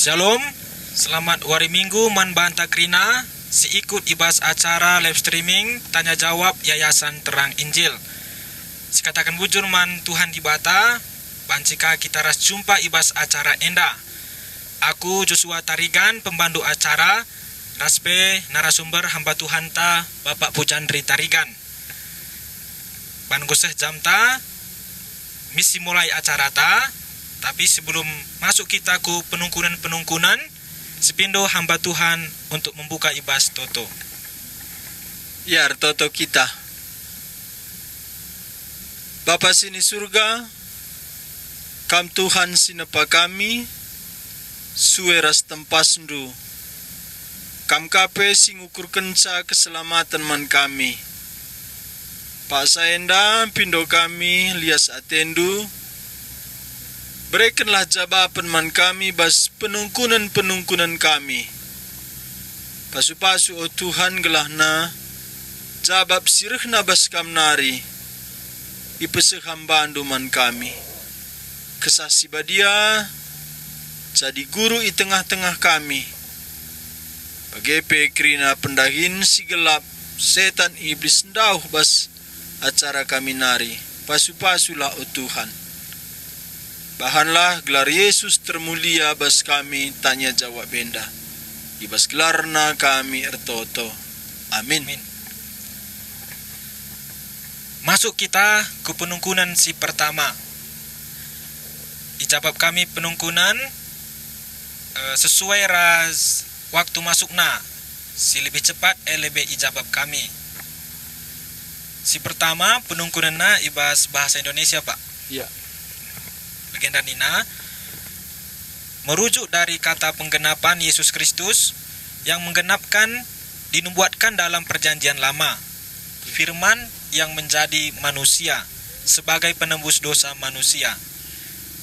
Shalom, selamat hari Minggu man banta krina, si ikut ibas acara live streaming tanya jawab Yayasan Terang Injil. Si katakan bujur man Tuhan di bata, bancika kita ras jumpa ibas acara enda. Aku Joshua Tarigan, pembantu acara, raspe narasumber hamba Tuhan ta Bapak Pujandri Tarigan. Ban goseh jam ta, misi mulai acara ta. Tapi sebelum masuk kita ke penungkunan, sepindo hamba Tuhan untuk membuka ibas Toto. Ya, Toto kita. Bapa sini surga, kam Tuhan sinepa kami, sueras tempasndu. Kam kape singukur kenca keselamatan man kami. Pak Saenda pindo kami lias atendu. Berikanlah jawaban man kami bas penungkunan kami. Pasu-pasu o Tuhan gelahna, jawab sirihna bas kam nari, ipeseh hambandu man kami. Kesasi badia, jadi guru i tengah-tengah kami. Bagepe krina pendahin si gelap, setan iblis ndauh bas acara kami nari. Pasu-pasulah o Tuhan. Bahanlah gelar Yesus termulia bas kami tanya jawab benda. Ibas gelarna kami ertoto. Amin. Masuk kita ke penungkunan si pertama. Ijabab kami penungkunan sesuai ras waktu masukna. Si lebih cepat lebih ijabab kami. Si pertama penungkunanna ibas bahasa Indonesia, Pak. Ya. Legenda Nina merujuk dari kata penggenapan Yesus Kristus yang menggenapkan dinubuatkan dalam perjanjian lama, firman yang menjadi manusia sebagai penembus dosa manusia.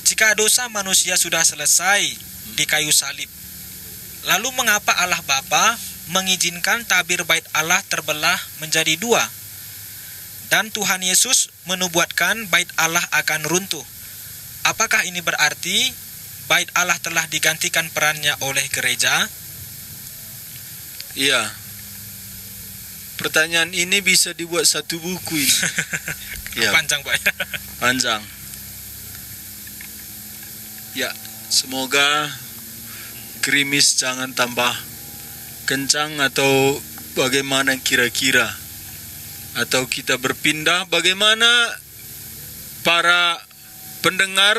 Jika dosa manusia sudah selesai di kayu salib, lalu mengapa Allah Bapa mengizinkan tabir bait Allah terbelah menjadi dua? Dan Tuhan Yesus menubuatkan bait Allah akan runtuh. Apakah ini berarti bait Allah telah digantikan perannya oleh gereja? Iya. Pertanyaan ini bisa dibuat satu buku ini. Ya, Panjang, Pak. panjang. Ya, semoga gerimis jangan tambah kencang atau bagaimana kira-kira. Atau kita berpindah, bagaimana para pendengar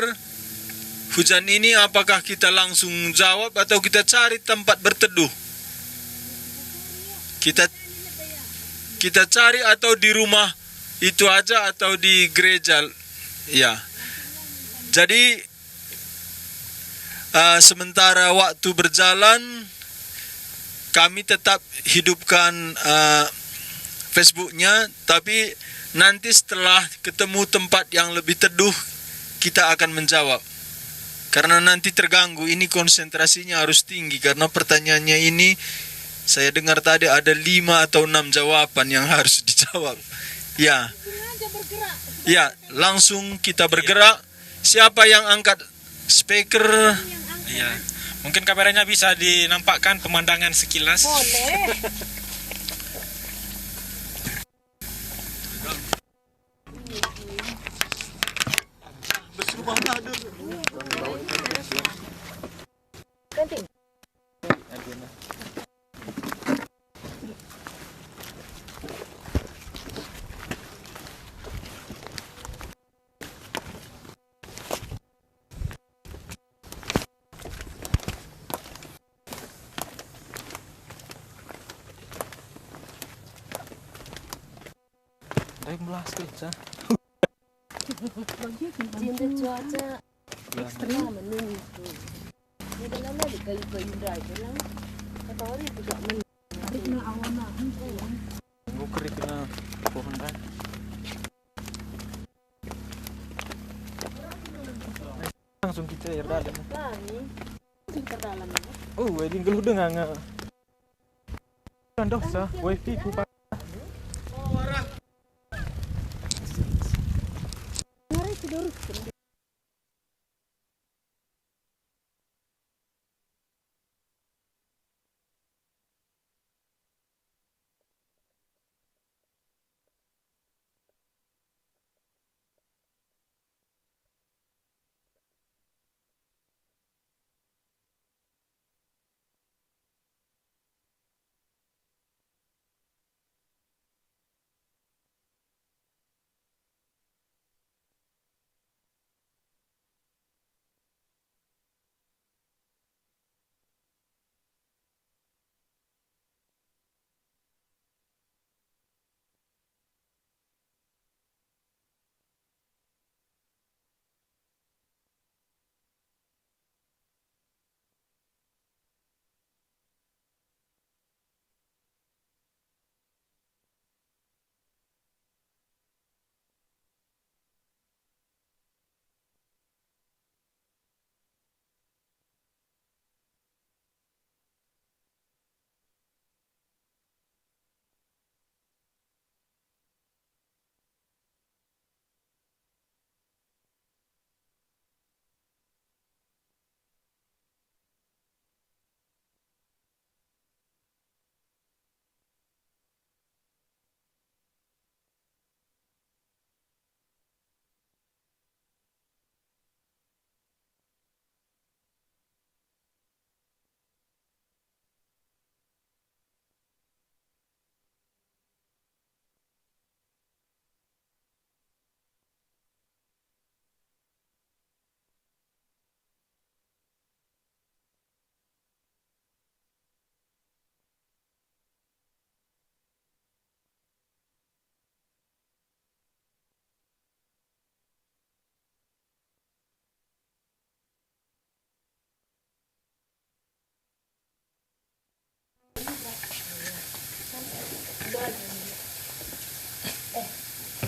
hujan ini, apakah kita langsung jawab atau kita cari tempat berteduh? Kita cari atau di rumah itu aja atau di gereja. Ya. Jadi sementara waktu berjalan, kami tetap hidupkan Facebooknya, tapi nanti setelah ketemu tempat yang lebih teduh, kita akan menjawab. Karena nanti terganggu, ini konsentrasinya harus tinggi, karena pertanyaannya ini, saya dengar tadi ada 5 atau 6 jawaban yang harus dijawab. Ya, ya, langsung kita bergerak. Siapa yang angkat speaker? Iya. Mungkin kameranya bisa dinampakkan pemandangan sekilas. Boleh. Cinta cuaca ekstrim menunggu. Ini dalam ada kayu-kayu dah dalam. Kata orang juga menunggu. Kena awan nak. Bukan kena pohon ran. Langsung kita air dalam. Kami tingkat dalam. Oh, wedding geluh dengan nga. Kan dosa, wifi ku pa. Mari tidur.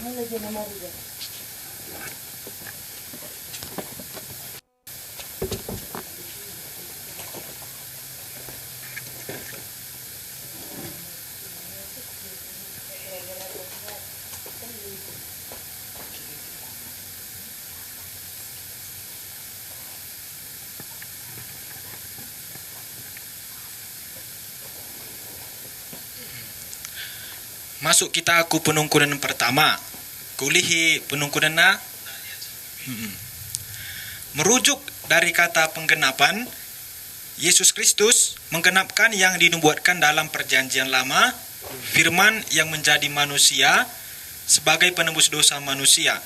Lagi nama dia. Masuk kita ku penungkunan pertama. Kulihi penungkunan na. Merujuk dari kata penggenapan, Yesus Kristus menggenapkan yang dinubuatkan dalam perjanjian lama, firman yang menjadi manusia sebagai penebus dosa manusia.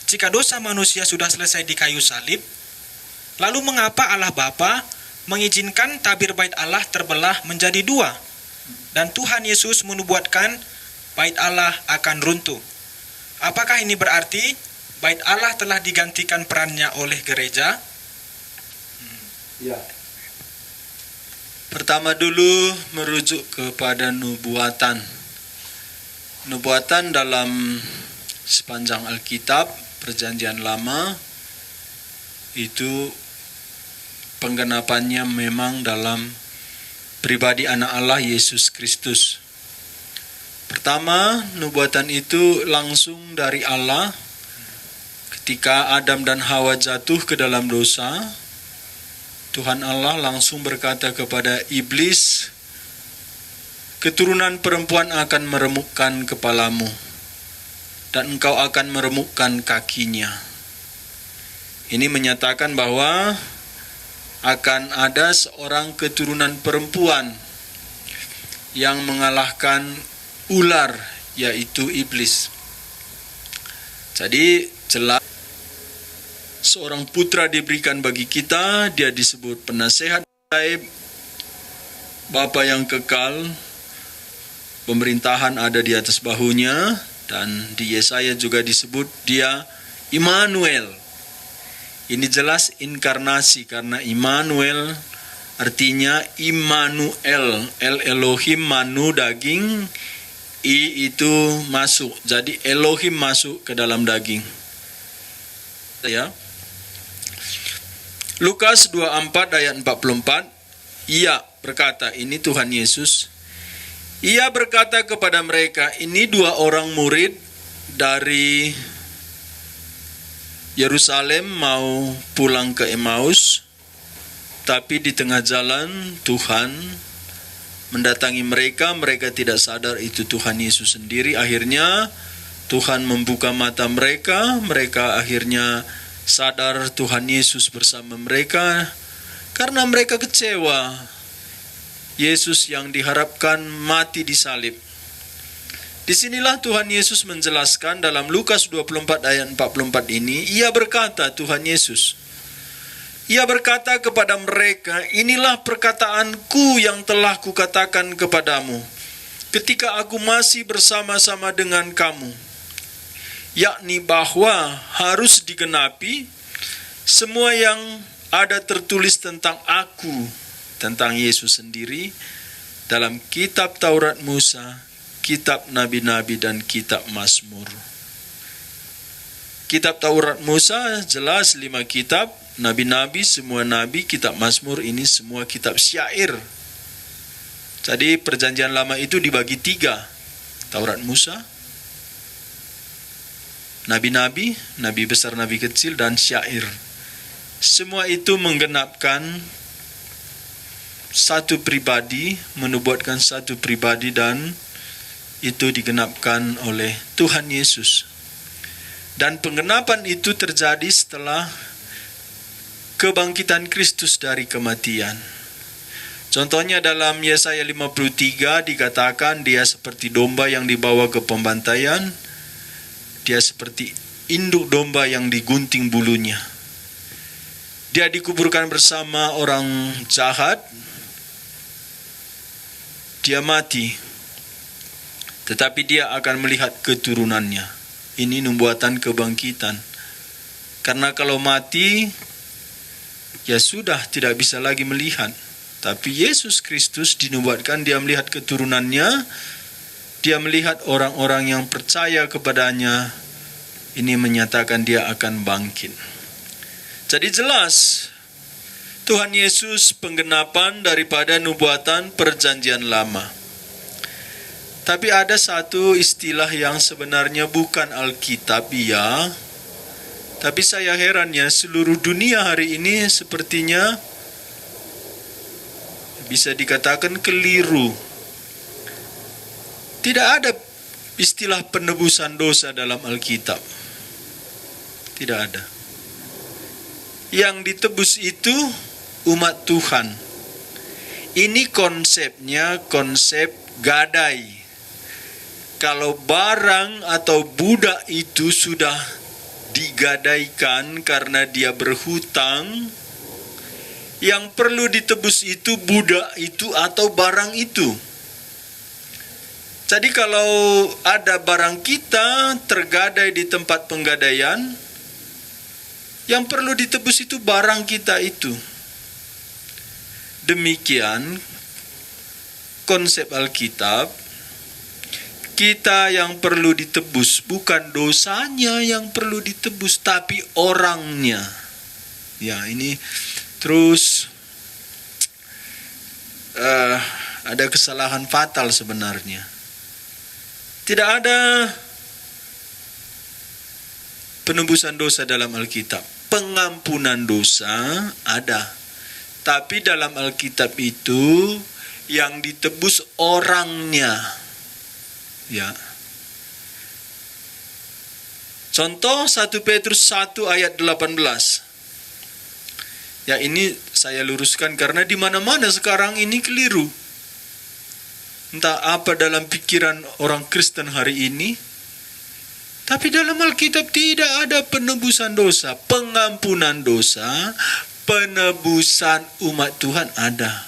Jika dosa manusia sudah selesai di kayu salib, lalu mengapa Allah Bapa mengizinkan tabir bait Allah terbelah menjadi dua? Dan Tuhan Yesus menubuatkan bait Allah akan runtuh. Apakah ini berarti bait Allah telah digantikan perannya oleh gereja? Ya. Pertama dulu merujuk kepada nubuatan. Nubuatan dalam sepanjang Alkitab, Perjanjian Lama, itu penggenapannya memang dalam pribadi anak Allah Yesus Kristus. Pertama, nubuatan itu langsung dari Allah ketika Adam dan Hawa jatuh ke dalam dosa. Tuhan Allah langsung berkata kepada iblis, keturunan perempuan akan meremukkan kepalamu dan engkau akan meremukkan kakinya. Ini menyatakan bahwa akan ada seorang keturunan perempuan yang mengalahkan ular, yaitu iblis. Jadi jelas seorang putra diberikan bagi kita, dia disebut penasehat gaib, Bapa yang kekal, pemerintahan ada di atas bahunya, dan di Yesaya juga disebut dia Immanuel. Ini jelas inkarnasi, karena Immanuel artinya Immanuel, El Elohim, Manu daging, I itu masuk, jadi Elohim masuk ke dalam daging. Ya. Lukas 24 ayat 44, ia berkata, ini Tuhan Yesus, ia berkata kepada mereka, ini dua orang murid dari Yerusalem mau pulang ke Emmaus, tapi di tengah jalan Tuhan mendatangi mereka, mereka tidak sadar itu Tuhan Yesus sendiri. Akhirnya Tuhan membuka mata mereka, mereka akhirnya sadar Tuhan Yesus bersama mereka, karena mereka kecewa. Yesus yang diharapkan mati di salib. Disinilah Tuhan Yesus menjelaskan dalam Lukas 24 ayat 44 ini, ia berkata, Tuhan Yesus, ia berkata kepada mereka, inilah perkataanku yang telah kukatakan kepadamu, ketika aku masih bersama-sama dengan kamu, yakni bahwa harus digenapi semua yang ada tertulis tentang aku, tentang Yesus sendiri, dalam kitab Taurat Musa, kitab Nabi-Nabi, dan kitab Mazmur. Kitab Taurat Musa jelas 5 kitab, Nabi-Nabi semua Nabi, kitab Mazmur ini semua kitab syair. Jadi perjanjian lama itu dibagi 3, Taurat Musa, Nabi-Nabi, Nabi besar, Nabi kecil, dan syair. Semua itu menggenapkan satu pribadi, menubuatkan satu pribadi, dan itu digenapkan oleh Tuhan Yesus. Dan penggenapan itu terjadi setelah kebangkitan Kristus dari kematian. Contohnya dalam Yesaya 53 dikatakan dia seperti domba yang dibawa ke pembantaian, dia seperti induk domba yang digunting bulunya. Dia dikuburkan bersama orang jahat, dia mati, tetapi dia akan melihat keturunannya. Ini nubuatan kebangkitan. Karena kalau mati, ya sudah tidak bisa lagi melihat. Tapi Yesus Kristus dinubuatkan dia melihat keturunannya, dia melihat orang-orang yang percaya kepadanya. Ini menyatakan dia akan bangkit. Jadi jelas, Tuhan Yesus penggenapan daripada nubuatan perjanjian lama. Tapi ada satu istilah yang sebenarnya bukan Alkitab, ya. Tapi saya heran ya, seluruh dunia hari ini sepertinya bisa dikatakan keliru. Tidak ada istilah penebusan dosa dalam Alkitab. Tidak ada. Yang ditebus itu umat Tuhan. Ini konsepnya konsep gadai. Kalau barang atau budak itu sudah digadaikan karena dia berhutang, yang perlu ditebus itu budak itu atau barang itu. Jadi kalau ada barang kita tergadai di tempat penggadaian, yang perlu ditebus itu barang kita itu. Demikian konsep Alkitab, kita yang perlu ditebus bukan dosanya yang perlu ditebus, tapi orangnya. Ya, ini terus ada kesalahan fatal sebenarnya. Tidak ada penebusan dosa dalam Alkitab. Pengampunan dosa ada. Tapi dalam Alkitab itu yang ditebus orangnya. Ya. Contoh 1 Petrus 1 ayat 18. Ya, ini saya luruskan karena di mana-mana sekarang ini keliru. Entah apa dalam pikiran orang Kristen hari ini. Tapi dalam Alkitab tidak ada penebusan dosa, pengampunan dosa, penebusan umat Tuhan ada.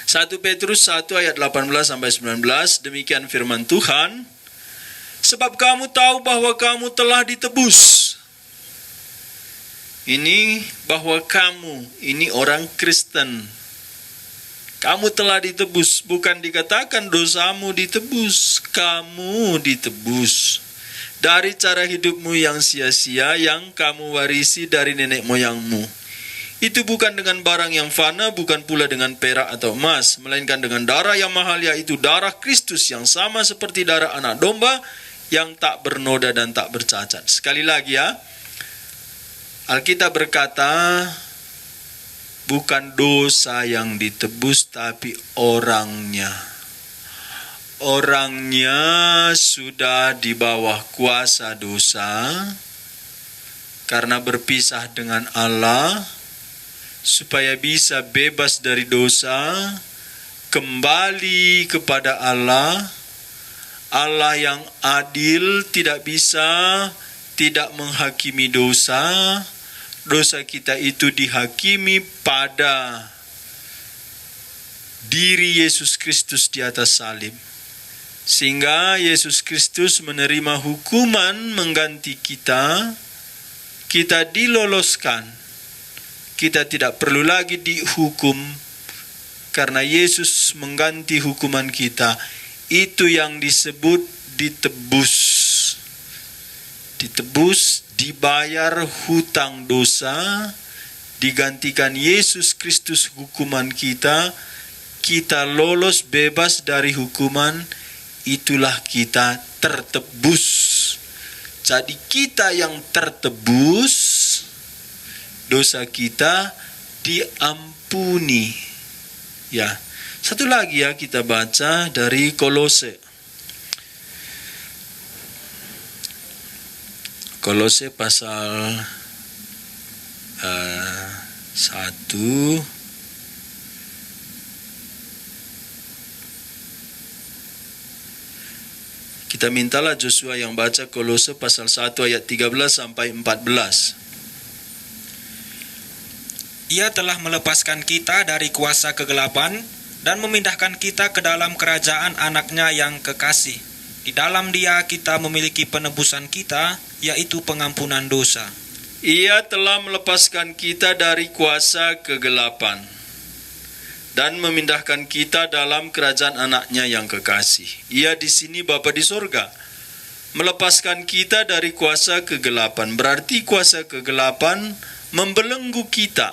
1 Petrus 1 ayat 18 sampai 19, demikian firman Tuhan, sebab kamu tahu bahwa kamu telah ditebus. Ini bahwa kamu, ini orang Kristen. Kamu telah ditebus, bukan dikatakan dosamu ditebus, kamu ditebus. Dari cara hidupmu yang sia-sia yang kamu warisi dari nenek moyangmu. Itu bukan dengan barang yang fana, bukan pula dengan perak atau emas, melainkan dengan darah yang mahal, yaitu darah Kristus yang sama seperti darah anak domba yang tak bernoda dan tak bercacat. Sekali lagi ya, Alkitab berkata, bukan dosa yang ditebus, tapi orangnya. Orangnya sudah di bawah kuasa dosa, karena berpisah dengan Allah, supaya bisa bebas dari dosa, kembali kepada Allah. Allah yang adil tidak bisa tidak menghakimi dosa. Dosa kita itu dihakimi pada diri Yesus Kristus di atas salib. Sehingga Yesus Kristus menerima hukuman mengganti kita. Kita diloloskan. Kita tidak perlu lagi dihukum karena Yesus mengganti hukuman kita. Itu yang disebut ditebus. Ditebus, dibayar hutang dosa, digantikan Yesus Kristus hukuman kita, kita lolos bebas dari hukuman, itulah kita tertebus. Jadi kita yang tertebus, dosa kita diampuni. Ya, satu lagi ya kita baca dari Kolose. Kolose pasal 1 kita mintalah Joshua yang baca Kolose pasal 1 ayat 13 sampai 14. Ia telah melepaskan kita dari kuasa kegelapan dan memindahkan kita ke dalam kerajaan anaknya yang kekasih. Di dalam Dia kita memiliki penebusan kita, yaitu pengampunan dosa. Ia telah melepaskan kita dari kuasa kegelapan dan memindahkan kita dalam kerajaan anaknya yang kekasih. Ia di sini Bapa di sorga. Melepaskan kita dari kuasa kegelapan. Berarti kuasa kegelapan membelenggu kita.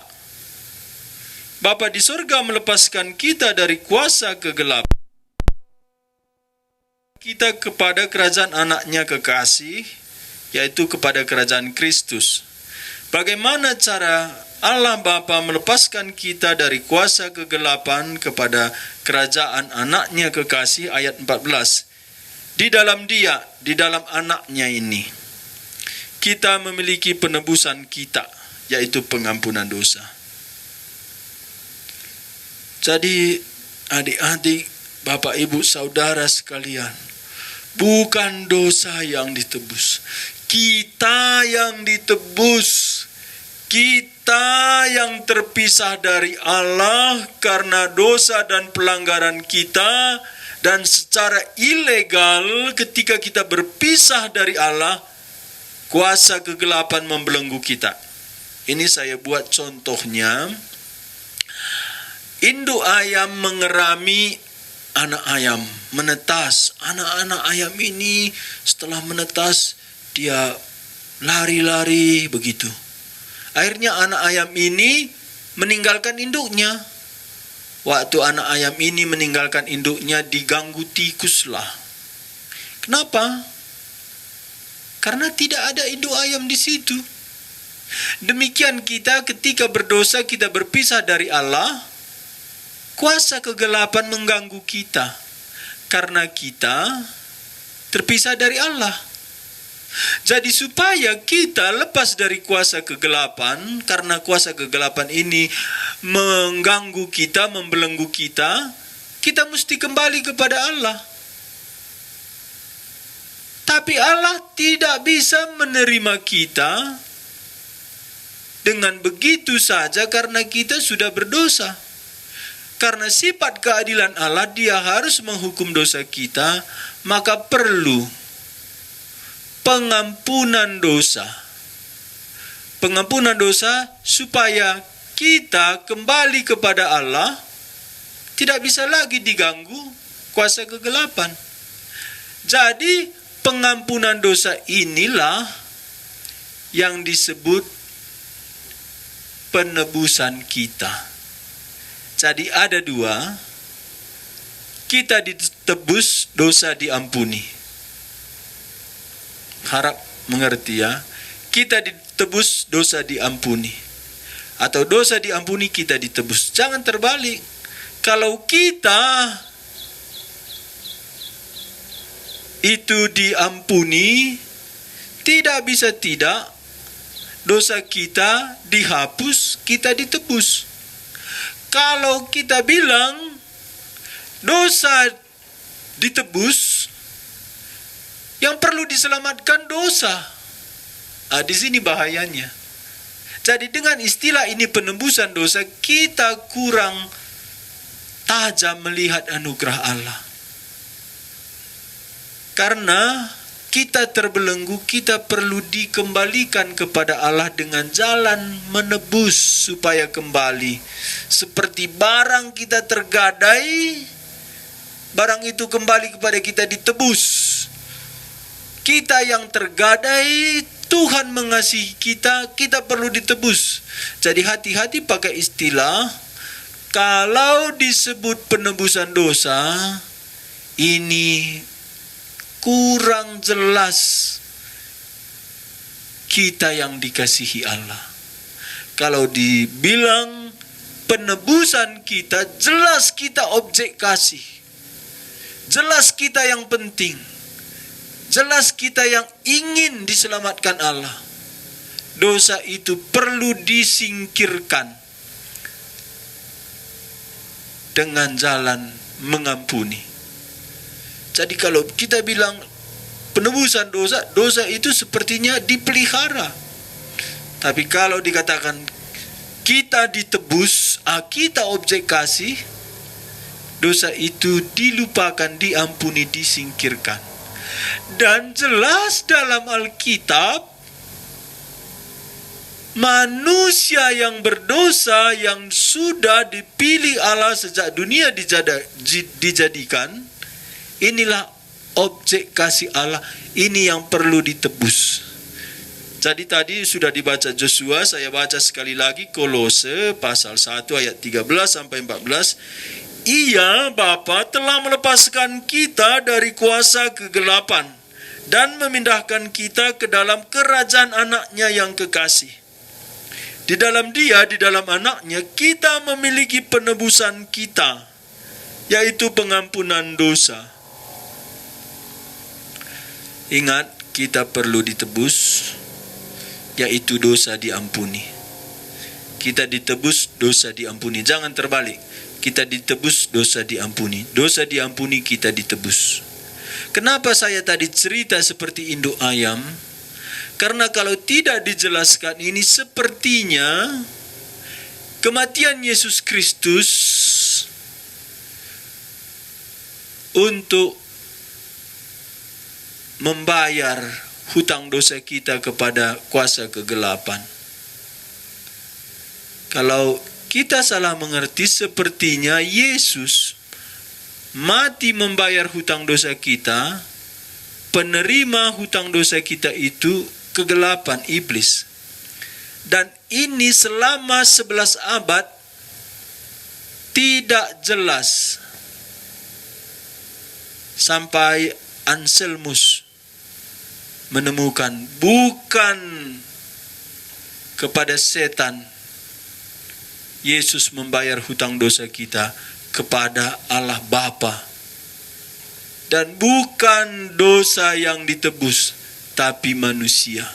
Bapa di sorga melepaskan kita dari kuasa kegelapan. Kita kepada kerajaan anaknya kekasih, yaitu kepada kerajaan Kristus. Bagaimana cara Allah Bapa melepaskan kita dari kuasa kegelapan kepada kerajaan anaknya kekasih, ayat 14. Di dalam Dia, di dalam anaknya ini, kita memiliki penebusan kita, yaitu pengampunan dosa. Jadi adik-adik, Bapak Ibu Saudara sekalian, bukan dosa yang ditebus, kita yang ditebus. Kita yang terpisah dari Allah karena dosa dan pelanggaran kita, dan secara ilegal ketika kita berpisah dari Allah, kuasa kegelapan membelenggu kita. Ini saya buat contohnya. Induk ayam mengerami anak ayam, menetas. Anak-anak ayam ini setelah menetas, dia lari-lari begitu. Akhirnya anak ayam ini meninggalkan induknya. Waktu anak ayam ini meninggalkan induknya, diganggu tikuslah. Kenapa? Karena tidak ada induk ayam di situ. Demikian kita ketika berdosa, kita berpisah dari Allah, kuasa kegelapan mengganggu kita. Karena kita terpisah dari Allah. Jadi supaya kita lepas dari kuasa kegelapan, karena kuasa kegelapan ini mengganggu kita, membelenggu kita, kita mesti kembali kepada Allah. Tapi Allah tidak bisa menerima kita dengan begitu saja karena kita sudah berdosa. Karena sifat keadilan Allah, Dia harus menghukum dosa kita, maka perlu pengampunan dosa. Pengampunan dosa supaya kita kembali kepada Allah, tidak bisa lagi diganggu kuasa kegelapan. Jadi pengampunan dosa inilah yang disebut penebusan kita. Jadi ada dua, kita ditebus, dosa diampuni. Harap mengerti ya. Kita ditebus, dosa diampuni. Atau dosa diampuni, kita ditebus. Jangan terbalik. Kalau kita itu diampuni, tidak bisa tidak, dosa kita dihapus, kita ditebus. Kalau kita bilang dosa ditebus, yang perlu diselamatkan dosa. Di sini bahayanya. Jadi dengan istilah ini penebusan dosa, kita kurang tajam melihat anugerah Allah. Karena kita terbelenggu, kita perlu dikembalikan kepada Allah dengan jalan menebus supaya kembali. Seperti barang kita tergadai, barang itu kembali kepada kita ditebus. Kita yang tergadai, Tuhan mengasihi kita, kita perlu ditebus. Jadi hati-hati pakai istilah, kalau disebut penebusan dosa, ini kurang jelas kita yang dikasihi Allah. Kalau dibilang penebusan kita, jelas kita objek kasih. Jelas kita yang penting. Jelas kita yang ingin diselamatkan Allah. Dosa itu perlu disingkirkan dengan jalan mengampuni. Jadi kalau kita bilang penebusan dosa, dosa itu sepertinya dipelihara. Tapi kalau dikatakan kita ditebus, kita objek kasih, dosa itu dilupakan, diampuni, disingkirkan. Dan jelas dalam Alkitab, manusia yang berdosa yang sudah dipilih Allah sejak dunia dijadikan, inilah objek kasih Allah, ini yang perlu ditebus. Jadi tadi sudah dibaca Joshua, saya baca sekali lagi Kolose pasal 1 ayat 13 sampai 14. Ia, Bapa, telah melepaskan kita dari kuasa kegelapan dan memindahkan kita ke dalam kerajaan anaknya yang kekasih. Di dalam Dia, di dalam Anaknya, kita memiliki penebusan kita, yaitu pengampunan dosa. Ingat, kita perlu ditebus, yaitu dosa diampuni. Kita ditebus, dosa diampuni. Jangan terbalik. Kita ditebus, dosa diampuni. Dosa diampuni, kita ditebus. Kenapa saya tadi cerita seperti induk ayam? Karena kalau tidak dijelaskan ini, sepertinya kematian Yesus Kristus untuk membayar hutang dosa kita kepada kuasa kegelapan. Kalau kita salah mengerti, sepertinya Yesus mati membayar hutang dosa kita, penerima hutang dosa kita itu kegelapan, iblis. Dan ini selama 11 abad tidak jelas sampai Anselmus menemukan bukan kepada setan Yesus membayar hutang dosa kita, kepada Allah Bapa. Dan bukan dosa yang ditebus, tapi manusia.